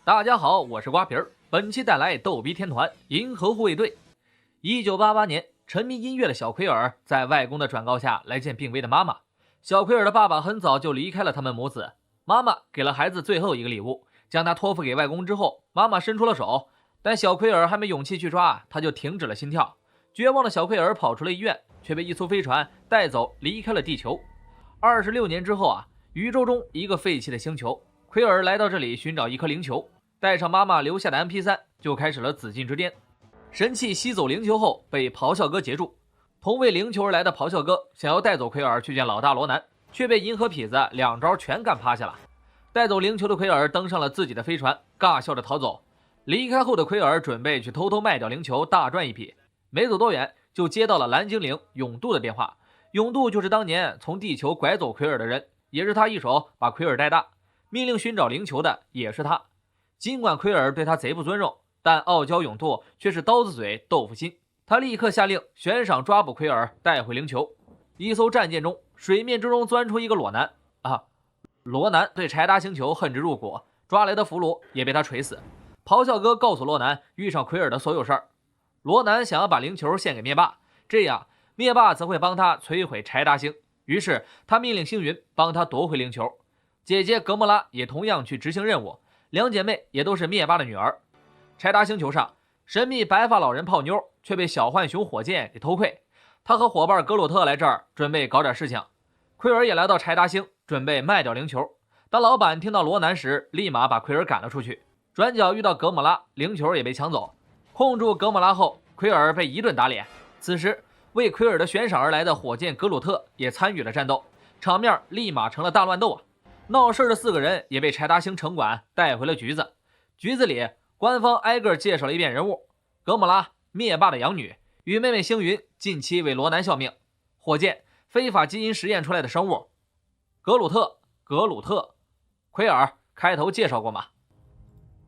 大家好，我是瓜皮儿，本期带来逗逼天团银河护卫队。1988年，沉迷音乐的小奎尔在外公的转告下来见病危的妈妈。小奎尔的爸爸很早就离开了他们母子，妈妈给了孩子最后一个礼物，将他托付给外公之后，妈妈伸出了手，但小奎尔还没勇气去抓，他就停止了心跳。绝望的小奎尔跑出了医院，却被一艘飞船带走，离开了地球。26年之后宇宙中一个废弃的星球，奎尔来到这里寻找一颗灵球，带上妈妈留下的 MP3， 就开始了紫禁之巅。神器吸走灵球后，被咆哮哥截住。同为灵球而来的咆哮哥想要带走奎尔去见老大罗南，却被银河痞子两招全干趴下了。带走灵球的奎尔登上了自己的飞船，尬笑着逃走。离开后的奎尔准备去偷偷卖掉灵球，大赚一笔。没走多远，就接到了蓝精灵永渡的电话。永渡就是当年从地球拐走奎尔的人，也是他一手把奎尔带大，命令寻找灵球的也是他。尽管奎尔对他贼不尊重，但傲娇永渡却是刀子嘴豆腐心。他立刻下令悬赏抓捕奎尔，带回灵球。一艘战舰中，水面之中钻出一个裸男罗南对柴达星球恨之入骨，抓来的俘虏也被他锤死。咆哮哥告诉罗南遇上奎尔的所有事儿。罗南想要把灵球献给灭霸，这样灭霸则会帮他摧毁柴达星。于是他命令星云帮他夺回灵球。姐姐格莫拉也同样去执行任务，两姐妹也都是灭霸的女儿。柴达星球上，神秘白发老人泡妞却被小浣熊火箭给偷窥。他和伙伴格鲁特来这儿准备搞点事情。奎尔也来到柴达星，准备卖掉灵球。当老板听到罗南时，立马把奎尔赶了出去。转角遇到格莫拉，灵球也被抢走。控住格莫拉后，奎尔被一顿打脸。此时为奎尔的悬赏而来的火箭格鲁特也参与了战斗，场面立马成了大乱斗。闹事的4个人也被柴达星城管带回了局子。局子里，官方挨个介绍了一遍人物：格莫拉，灭霸的养女，与妹妹星云近期为罗南效命；火箭，非法基因实验出来的生物；格鲁特，奎尔，开头介绍过吗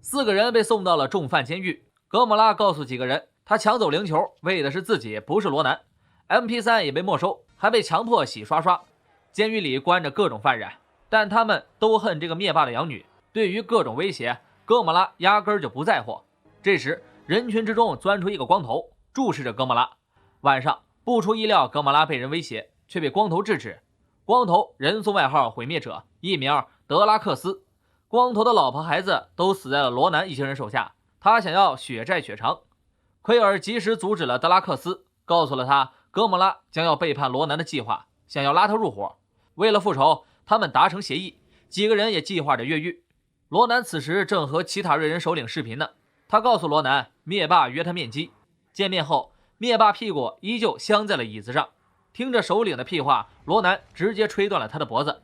？4个人被送到了重犯监狱。格莫拉告诉几个人，他抢走灵球为的是自己，不是罗南。MP3 也被没收，还被强迫洗刷刷。监狱里关着各种犯人，但他们都恨这个灭霸的养女。对于各种威胁，哥莫拉压根儿就不在乎。这时人群之中钻出一个光头，注视着哥莫拉。晚上不出意料，哥莫拉被人威胁，却被光头制止。光头人送外号毁灭者，艺名德拉克斯。光头的老婆孩子都死在了罗南一行人手下，他想要血债血偿。奎尔及时阻止了德拉克斯，告诉了他哥莫拉将要背叛罗南的计划，想要拉他入伙。为了复仇，他们达成协议，几个人也计划着越狱。罗南此时正和奇塔瑞人首领视频呢，他告诉罗南灭霸约他面基。见面后，灭霸屁股依旧镶在了椅子上。听着首领的屁话，罗南直接吹断了他的脖子。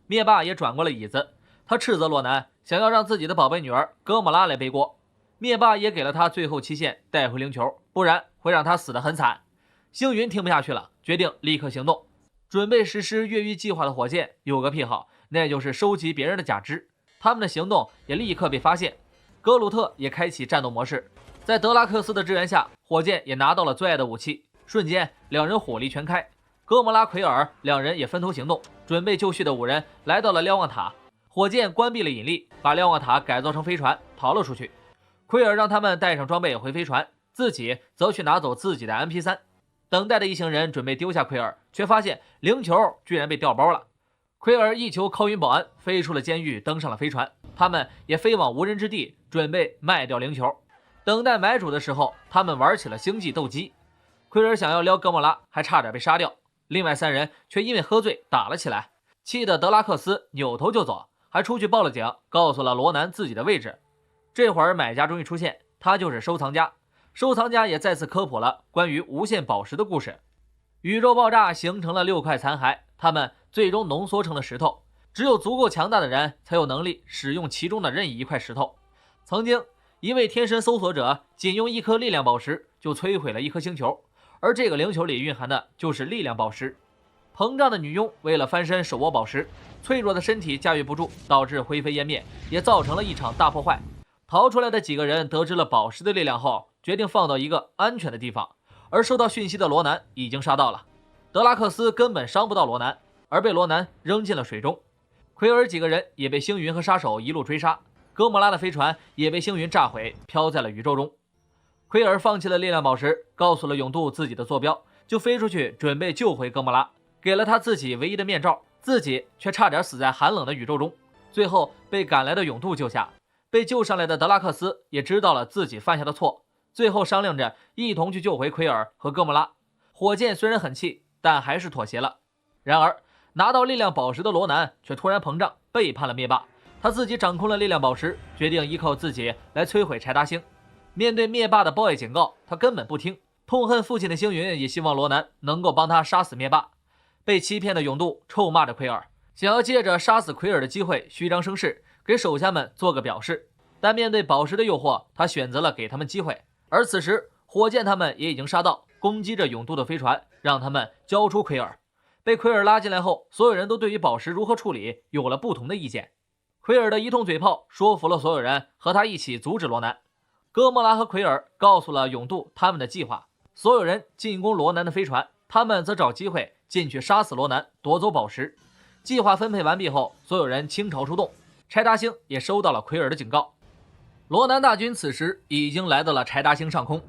灭霸也转过了椅子，他斥责罗南想要让自己的宝贝女儿哥莫拉来背锅。灭霸也给了他最后期限，带回灵球，不然会让他死得很惨。星云听不下去了，决定立刻行动。准备实施越狱计划的火箭有个癖好，那就是收集别人的假肢。他们的行动也立刻被发现，格鲁特也开启战斗模式。在德拉克斯的支援下，火箭也拿到了最爱的武器，瞬间两人火力全开。哥莫拉、奎尔两人也分头行动，准备就绪的5人来到了瞭望塔。火箭关闭了引力，把瞭望塔改造成飞船逃了出去。奎尔让他们带上装备回飞船，自己则去拿走自己的 MP3。等待的一行人准备丢下奎尔，却发现灵球居然被调包了。奎尔一球敲晕保安，飞出了监狱，登上了飞船。他们也飞往无人之地，准备卖掉灵球。等待买主的时候，他们玩起了星际斗鸡。奎尔想要撩哥莫拉，还差点被杀掉。另外3人却因为喝醉打了起来，气得德拉克斯扭头就走，还出去报了警，告诉了罗南自己的位置。这会儿买家终于出现，他就是收藏家。收藏家也再次科普了关于无限宝石的故事。宇宙爆炸形成了6块残骸，它们最终浓缩成了石头。只有足够强大的人才有能力使用其中的任意一块石头。曾经一位天神搜索者仅用1颗力量宝石就摧毁了1颗星球，而这个灵球里蕴含的就是力量宝石。膨胀的女佣为了翻身手握宝石，脆弱的身体驾驭不住，导致灰飞烟灭，也造成了一场大破坏。逃出来的几个人得知了宝石的力量后，决定放到一个安全的地方，而收到讯息的罗南已经杀到了。德拉克斯根本伤不到罗南，而被罗南扔进了水中。奎尔几个人也被星云和杀手一路追杀。哥莫拉的飞船也被星云炸毁，飘在了宇宙中。奎尔放弃了力量宝石，告诉了永渡自己的坐标，就飞出去准备救回哥莫拉，给了他自己唯一的面罩，自己却差点死在寒冷的宇宙中，最后被赶来的永渡救下。被救上来的德拉克斯也知道了自己犯下的错，最后商量着一同去救回奎尔和哥莫拉。火箭虽然很气，但还是妥协了。然而拿到力量宝石的罗南却突然膨胀，背叛了灭霸。他自己掌控了力量宝石，决定依靠自己来摧毁柴达星。面对灭霸的暴烈警告，他根本不听。痛恨父亲的星云也希望罗南能够帮他杀死灭霸。被欺骗的永渡臭骂着奎尔，想要借着杀死奎尔的机会虚张声势，给手下们做个表示。但面对宝石的诱惑，他选择了给他们机会。而此时火箭他们也已经杀到，攻击着永渡的飞船，让他们交出奎尔。被奎尔拉进来后，所有人都对于宝石如何处理有了不同的意见。奎尔的一通嘴炮说服了所有人，和他一起阻止罗南。哥莫拉和奎尔告诉了永渡他们的计划，所有人进攻罗南的飞船，他们则找机会进去杀死罗南，夺走宝石。计划分配完毕后，所有人倾巢出动。柴达星也收到了奎尔的警告。罗南大军此时已经来到了柴达星上空，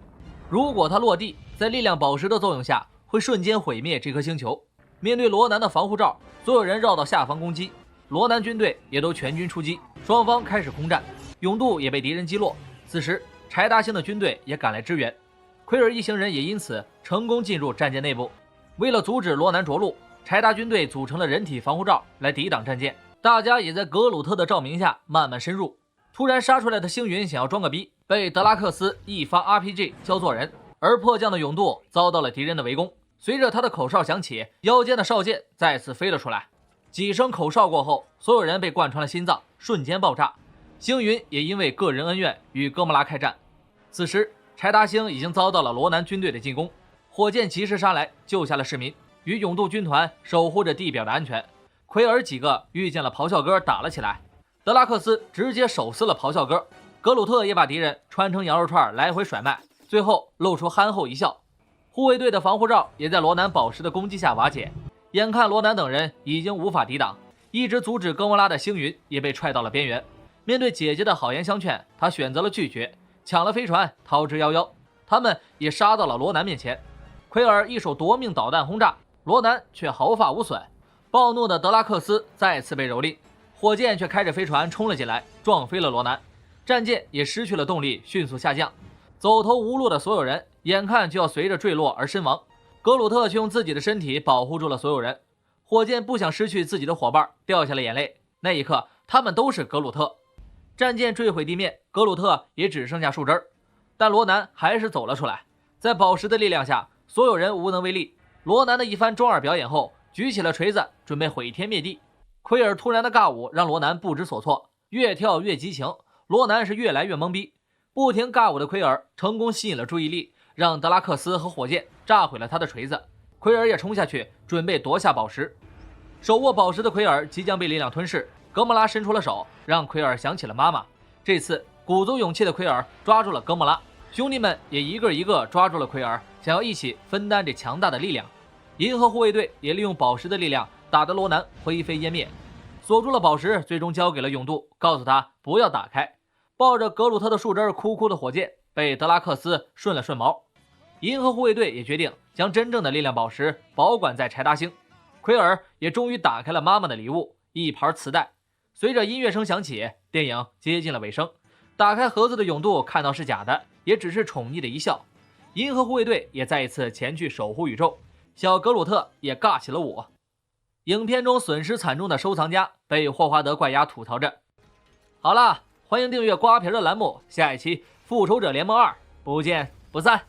如果他落地，在力量宝石的作用下，会瞬间毁灭这颗星球。面对罗南的防护罩，所有人绕到下方攻击，罗南军队也都全军出击，双方开始空战。永渡也被敌人击落。此时柴达星的军队也赶来支援，奎尔一行人也因此成功进入战舰内部。为了阻止罗南着陆，柴达军队组成了人体防护罩来抵挡战舰，大家也在格鲁特的照明下慢慢深入。突然杀出来的星云想要装个逼，被德拉克斯一发 RPG 教做人，而迫降的永渡遭到了敌人的围攻。随着他的口哨响起，腰间的哨箭再次飞了出来。几声口哨过后，所有人被贯穿了心脏，瞬间爆炸。星云也因为个人恩怨与哥莫拉开战。此时柴达星已经遭到了罗南军队的进攻，火箭及时杀来，救下了市民，与永渡军团守护着地表的安全。奎尔几个遇见了咆哮哥，打了起来。德拉克斯直接手撕了咆哮哥，格鲁特也把敌人穿成羊肉串来回甩卖，最后露出憨厚一笑。护卫队的防护罩也在罗南宝石的攻击下瓦解，眼看罗南等人已经无法抵挡，一直阻止哥莫拉的星云也被踹到了边缘。面对姐姐的好言相劝，他选择了拒绝，抢了飞船逃之夭夭。他们也杀到了罗南面前，奎尔一手夺命导弹轰炸，罗南却毫发无损。暴怒的德拉克斯再次被蹂躏，火箭却开着飞船冲了进来，撞飞了罗南。战舰也失去了动力，迅速下降。走投无路的所有人眼看就要随着坠落而身亡，格鲁特却用自己的身体保护住了所有人。火箭不想失去自己的伙伴，掉下了眼泪。那一刻，他们都是格鲁特。战舰坠毁地面，格鲁特也只剩下树枝，但罗南还是走了出来。在宝石的力量下，所有人无能为力。罗南的一番中二表演后，举起了锤子，准备毁天灭地。奎尔突然的尬舞让罗南不知所措，越跳越激情，罗南是越来越懵逼。不停尬舞的奎尔成功吸引了注意力，让德拉克斯和火箭炸毁了他的锤子。奎尔也冲下去，准备夺下宝石。手握宝石的奎尔即将被力量吞噬，格莫拉伸出了手，让奎尔想起了妈妈。这次鼓足勇气的奎尔抓住了格莫拉，兄弟们也一个一个抓住了奎尔，想要一起分担这强大的力量。银河护卫队也利用宝石的力量打得罗南灰飞烟灭，锁住了宝石，最终交给了永渡，告诉他不要打开。抱着格鲁特的树枝哭哭的火箭被德拉克斯顺了顺毛。银河护卫队也决定将真正的力量宝石保管在柴达星。奎尔也终于打开了妈妈的礼物，一盘磁带。随着音乐声响起，电影接近了尾声。打开盒子的永渡看到是假的，也只是宠溺的一笑。银河护卫队也再一次前去守护宇宙，小格鲁特也尬起了舞。影片中损失惨重的收藏家被霍华德怪鸭吐槽着。好啦，欢迎订阅瓜皮的栏目，下一期复仇者联盟2不见不散。